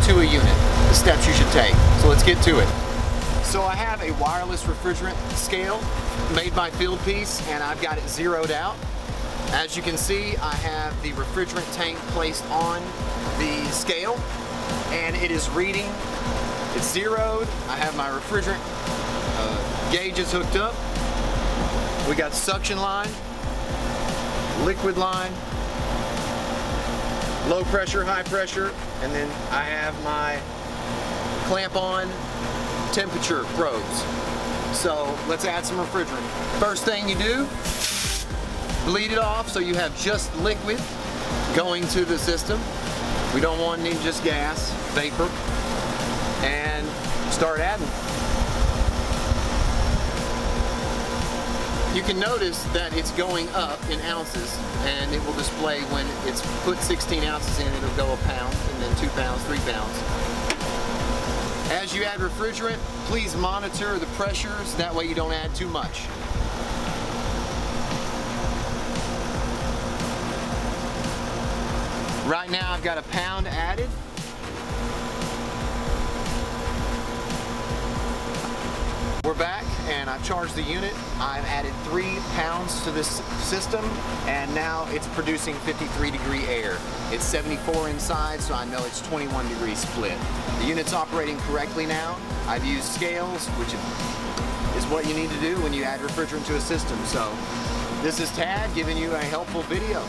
to a unit, the steps you should take. So let's get to it. So I have a wireless refrigerant scale made by Fieldpiece, and I've got it zeroed out. As you can see, I have the refrigerant tank placed on the scale, and it is reading. It's zeroed. I have my refrigerant gauges hooked up. We got suction line, liquid line, low pressure, high pressure, and then I have my clamp on temperature probes. So let's add some refrigerant. First thing you do, bleed it off so you have just liquid going to the system. We don't want any just gas, vapor, and start adding. You can notice that it's going up in ounces, and it will display when it's put 16 ounces in, it'll go a pound, and then 2 pounds, 3 pounds. As you add refrigerant, please monitor the pressures, that way you don't add too much. Right now I've got a pound added. We're back, and I've charged the unit. I've added 3 pounds to this system, and now it's producing 53-degree air. It's 74 inside, so I know it's 21-degree split. The unit's operating correctly now. I've used scales, which is what you need to do when you add refrigerant to a system. So this is Tad giving you a helpful video.